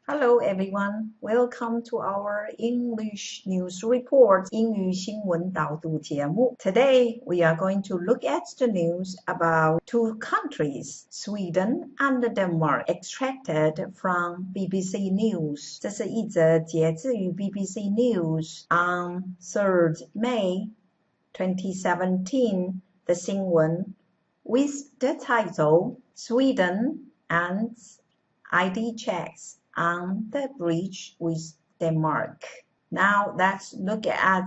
Hello everyone, welcome to our English news report 英语新闻导读节目. Today we are going to look at the news about two countries, Sweden and Denmark, extracted from BBC News. 这是一则节自于 BBC News on 3rd May 2017的新闻 with the title Sweden and ID checks on the bridge with Denmark. Now let's look at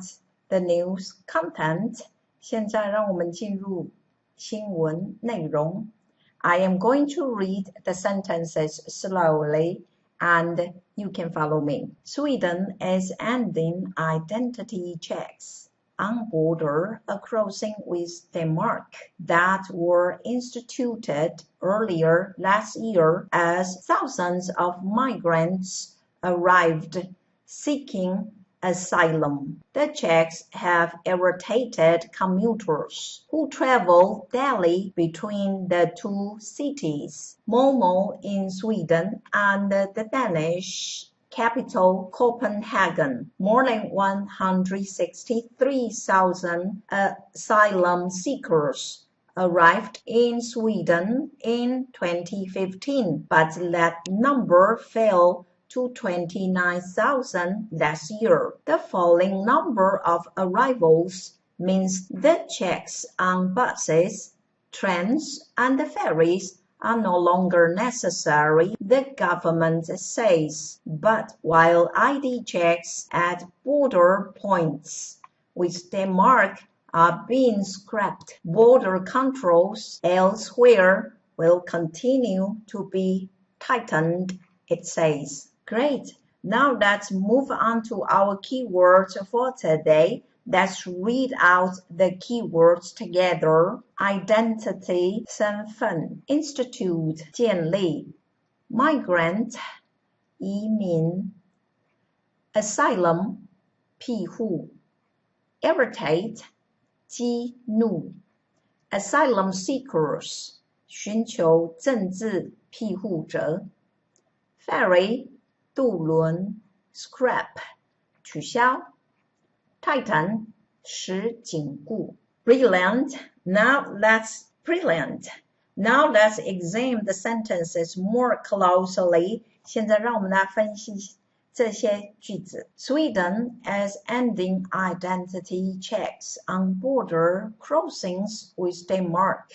the news content. 现在让我们进入新闻内容。I am going to read the sentences slowly and you can follow me. Sweden is ending identity checks on border crossing with Denmark that were instituted earlier last year as thousands of migrants arrived seeking asylum. The checks have irritated commuters who travel daily between the two cities, Malmö in Sweden and the Danish capital Copenhagen. More than 163,000 asylum seekers arrived in Sweden in 2015, but that number fell to 29,000 last year. The falling number of arrivals means the checks on buses, trains, and ferries are no longer necessary, the government says. But while ID checks at border points with Denmark are being scrapped, border controls elsewhere will continue to be tightened, it says. Great. Now let's move on to our keywords for today. Let's read out the keywords together. Identity, 身份 Institute, 建立 Migrant, 移民 Asylum, 庇护 Irritate, 激怒 Asylum seekers, 寻求政治庇护者 Ferry, 渡轮 Scrap, 取消Tighten, 使紧固 Brilliant. Now let's examine the sentences more closely. 现在让我们来分析这些句子 Sweden is ending identity checks on border crossings with Denmark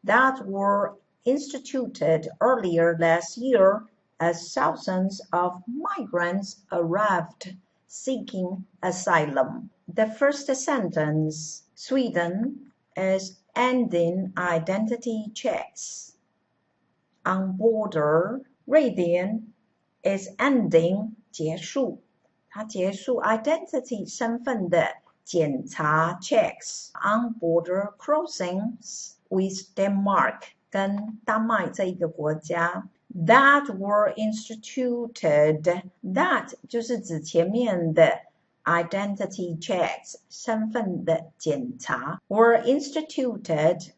that were instituted earlier last year as thousands of migrants arrived seeking asylum. The first sentence, Sweden is ending identity checks on border. 瑞典 is ending 结束，它结束 identity 身份的检查 checks on border crossings with Denmark 跟丹麦这一个国家。That were instituted. That 就是指前面的 identity checks 身份的检查 were instituted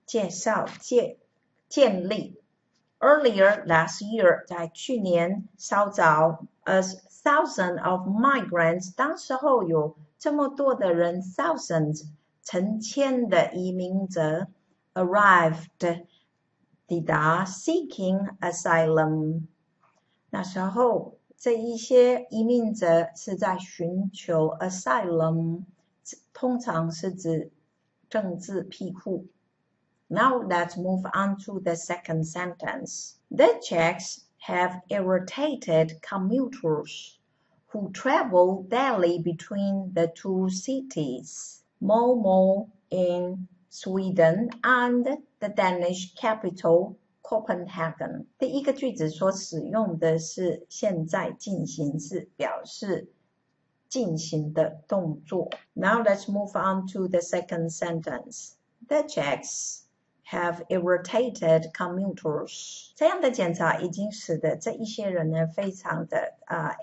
介绍建立 earlier last year 在去年稍早 as thousands of migrants 当时候有这么多的人 thousands 成千的移民者 arrived抵达 seeking asylum 那时候这一些移民者是在寻求 asylum 通常是指政治庇护 Now let's move on to the second sentence. The checks have irritated commuters who travel daily between the two cities, Malmö in Sweden and the Danish capital Copenhagen. 第一个句子所使用的是现在进行式，表示进行的动作。Now let's move on to the second sentence. The checks have irritated commuters. 这样的检查已经使得这一些人呢非常的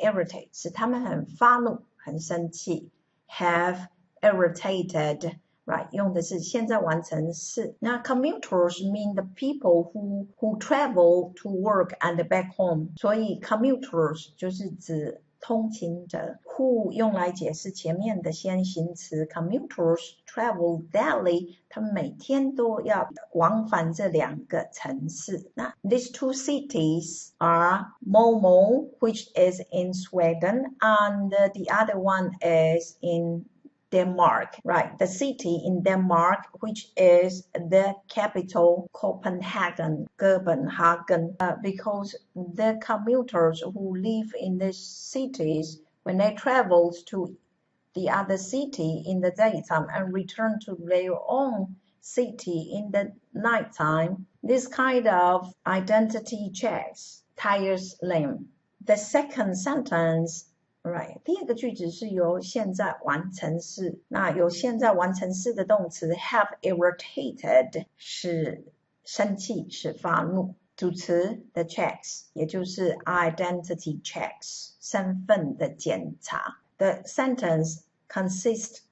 irritate， 使他们很发怒、很生气。Have irritated right 用的是现在完成式。那 commuters mean the people who travel to work and back home， 所以 commuters 就是指通勤者。who 用来解释前面的先行词 commuters travel daily， 他们每天都要往返这两个城市。那 these two cities are Malmö, which is in Sweden, and the other one is in Denmark, right? The city in Denmark, which is the capital, Copenhagen, because the commuters who live in these cities, when they travel to the other city in the daytime and return to their own city in the nighttime, this kind of identity checks tires them. The second sentence,Right， 第二个句子是由现在完成式，那有现在完成式的动词 have irritated 是生气，是发怒。主词的 checks 也就是 identity checks 身份的检查。The sentence consists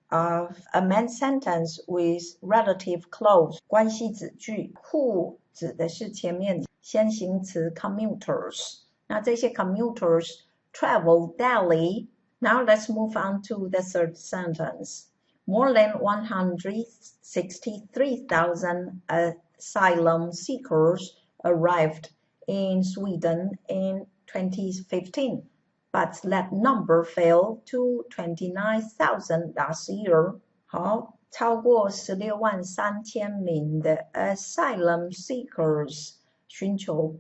of a main sentence with relative clause 关系子句 who 指的是前面先行词 commuters， 那这些 commuters travel daily. Now let's move on to the third sentence. More than 163,000 asylum seekers arrived in Sweden in 2015, but that number fell to 29,000 last year. 好，超过163000名的 asylum seekers 寻求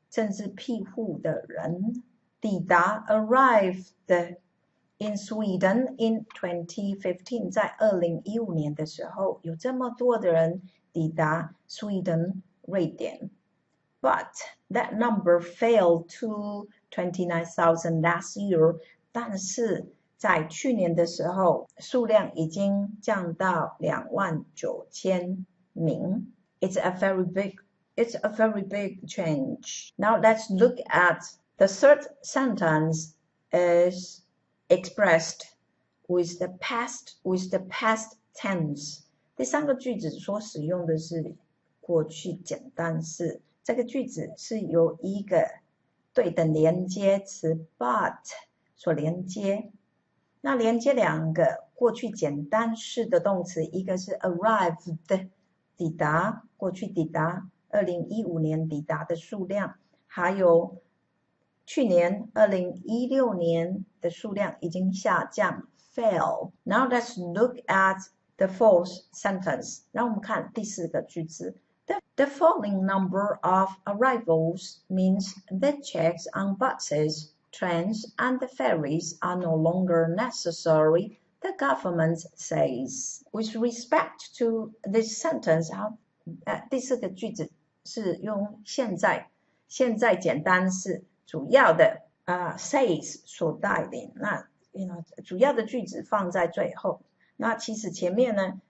政治庇护的人抵达 arrived in Sweden in 2015， 在2015年的时候，有这么多的人抵达 Sweden 瑞典。But that number fell to 29,000 last year， 但是在去年的时候，数量已经降到29000名。It's a very big change. Now let's look at.The third sentence is expressed with the past tense. 第三个句子所使用的是过去简单式。这个句子是由一个对等连接词 but 所连接。那连接两个过去简单式的动词，一个是 arrived 抵达，过去抵达2015年抵达的数量，还有去年2016年的数量已经下降 fell. Now let's look at the fourth sentence. 让我们看第四个句子。The falling number of arrivals means that checks on buses, trains, and ferries are no longer necessary, the government says. With respect to this sentence, 第四个句子是用现在简单式主要的says 所带领，那主要的句子放在最后。那其实前面呢，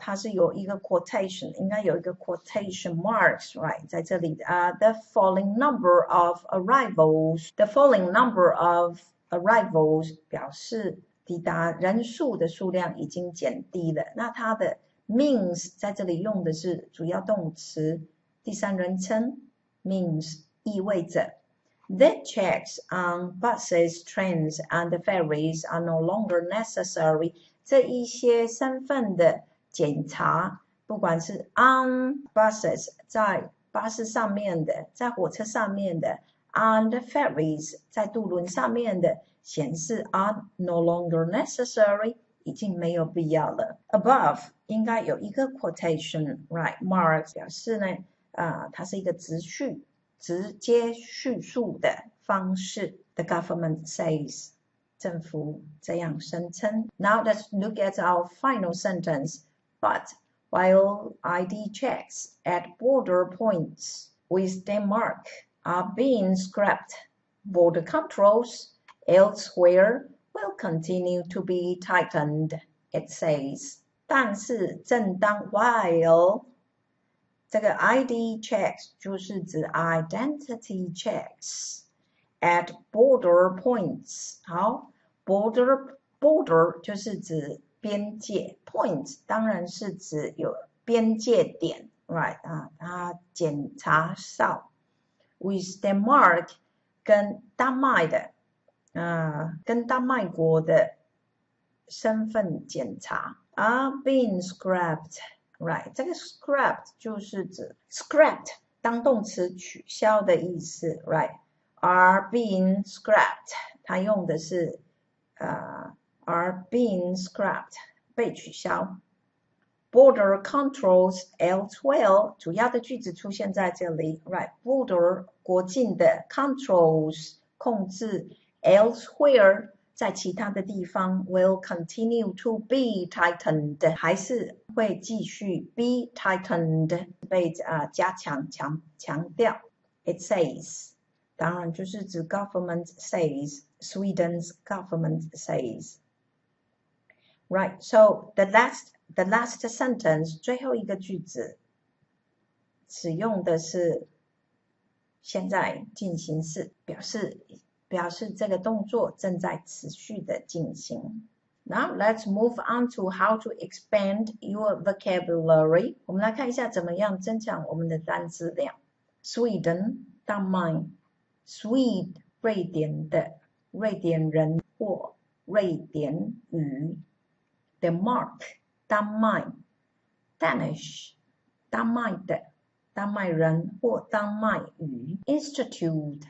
它是有一个 quotation， 应该有一个 quotation marks， right， 在这里the falling number of arrivals， the falling number of arrivals 表示抵达人数的数量已经减低了。那它的 means 在这里用的是主要动词第三人称 means 意味着。The checks on buses, trains, and ferries are no longer necessary. 这一些身份的检查，不管是 on buses 在巴士上面的，在火车上面的 ，and ferries 在渡轮上面的，显示 are no longer necessary 已经没有必要了。Above 应该有一个 quotation right mark 表示呢，它是一个直接叙述的方式。The government says， 政府这样声称。Now let's look at our final sentence. But while ID checks at border points with Denmark are being scrapped, border controls elsewhere will continue to be tightened, it says. 但是正当 while这个 ID checks 就是指 identity checks at border points。好 border 就是指边界 ，point 当然是指有边界点 ，right 它检查哨 ，with Denmark 跟丹麦的，跟丹麦国的身份检查 are being scrapped。Right， 这个 scrapped 就是指 scrapped 当动词取消的意思 ，right？Are being scrapped， 它用的是are being scrapped 被取消。Border controls elsewhere， 主要的句子出现在这里 ，right？Border 国境的 controls 控制 elsewhere。在其他的地方 will continue to be tightened， 还是会继续 be tightened， 被加强强调。It says， 当然就是指 government says， Sweden's government says。Right, so the last sentence， 最后一个句子使用的是现在进行式，表示这个动作正在持续的进行。Now let's move on to how to expand your vocabulary。我们来看一下怎么样增强我们的单词量。Sweden 丹麦 ，Swede 瑞典的瑞典人或瑞典语 ，Denmark 丹麦 ，Danish 丹麦的丹麦人或丹麦语 ，Institute。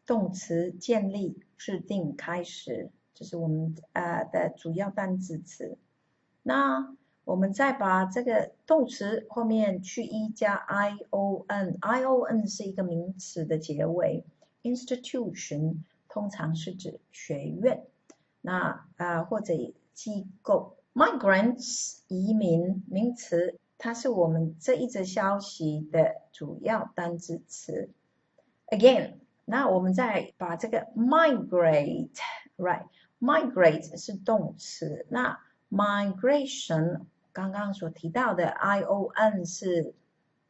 动词建立、制定、开始，这是我们的主要单字词。那我们再把这个动词后面去一加 ion，ion 是一个名词的结尾。Institution 通常是指学院，那或者机构。Migrants 移民名词，它是我们这一则消息的主要单字词。Again。那我们再把这个 migrate， right？ migrate 是动词，那 migration 刚刚所提到的 ion 是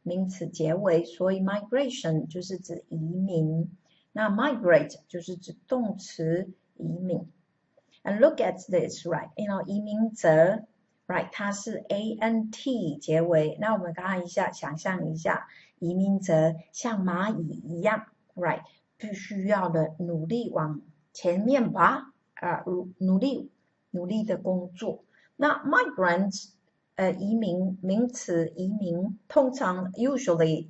名词结尾，所以 migration 就是指移民，那 migrate 就是指动词移民。And look at this, right？ 移民者 right？ 它是 ant 结尾，那我们看一下，想象一下，移民者像蚂蚁一样 ，right？必须要的努力往前面爬，努力的工作。那 migrants 移民名词移民通常 usually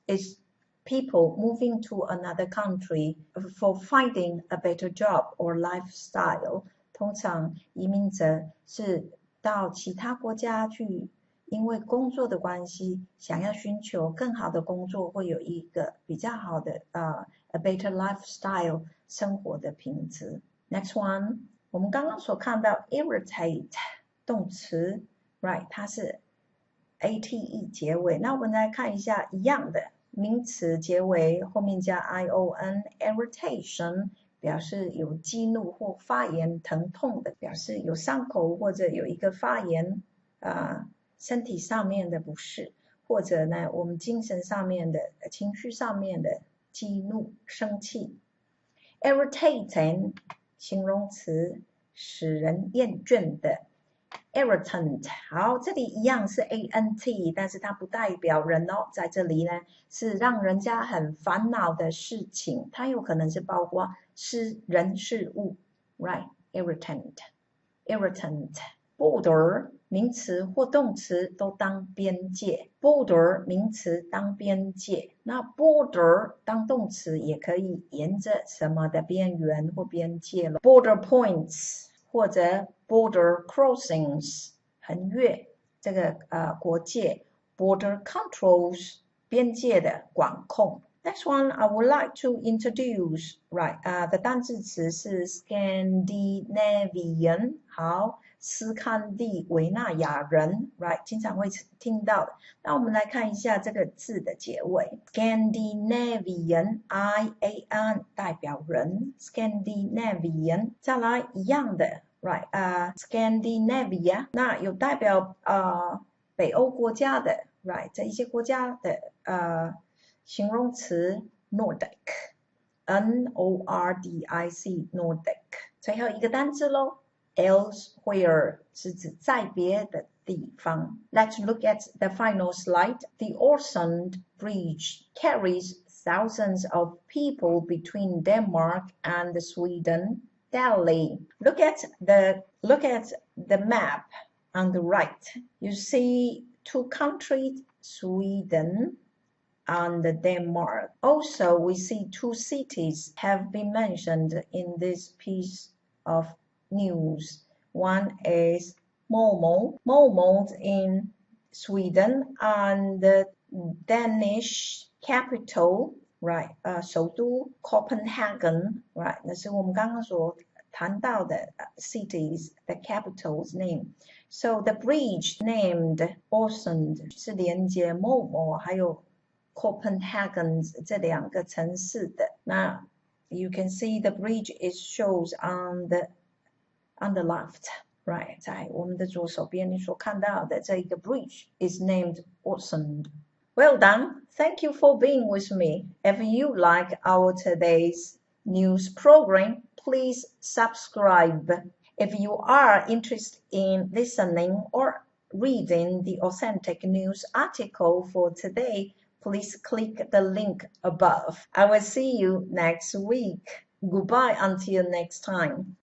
is people moving to another country for finding a better job or lifestyle。通常移民者是到其他国家去。因为工作的关系，想要寻求更好的工作，会有一个比较好的a better lifestyle 生活的品质。Next one， 我们刚刚所看到 irritate 动词 ，right？ 它是 ate 结尾。那我们来看一下一样的名词结尾后面加 ion irritation 表示有激怒或发炎疼痛的，表示有伤口或者有一个发炎身体上面的不适，或者呢，我们精神上面的、情绪上面的激怒、生气。Irritating 形容词，使人厌倦的。Irritant 好，这里一样是 ant， 但是它不代表人哦，在这里呢是让人家很烦恼的事情，它有可能是包括人事物 ，right？ Irritant。Border 名词或动词都当边界 ，border 名词当边界，那 border 当动词也可以沿着什么的边缘或边界了 ，border points 或者 border crossings 横越这个国界 ，border controls 边界的管控。Next one, I would like to introduce, right? 的单字词是 Scandinavian， 好。斯堪的维纳亚人 ，right， 经常会听到的。那我们来看一下这个字的结尾 ，Scandinavian I-A-N 代表人 ，Scandinavian 再来一样的 ，right，Scandinavia 那有代表北欧国家的 ，right， 这一些国家的形容词 Nordic，N-O-R-D-I-C Nordic， 最后一个单字咯。elsewhere 是指在别的地方。Let's look at the final slide. The Øresund Bridge carries thousands of people between Denmark and Sweden daily. Look at the map on the right. You see two countries, Sweden and Denmark. Also, we see two cities have been mentioned in this piece of news. One is Malmö in Sweden, and the Danish capital, right? 首都 Copenhagen, right? 那是我们刚刚所谈到的 cities, the capital's name. So the bridge named Øresund 是连接 Malmö 还有 Copenhagen 这两个城市的。那 you can see the bridge is shows on the left, right? 在我们的左手边你所看到的这一个 bridge is named Øresund. Well done. Thank you for being with me. If you like our today's news program, please subscribe. If you are interested in listening or reading the authentic news article for today, please click the link above. I will see you next week. Goodbye until next time.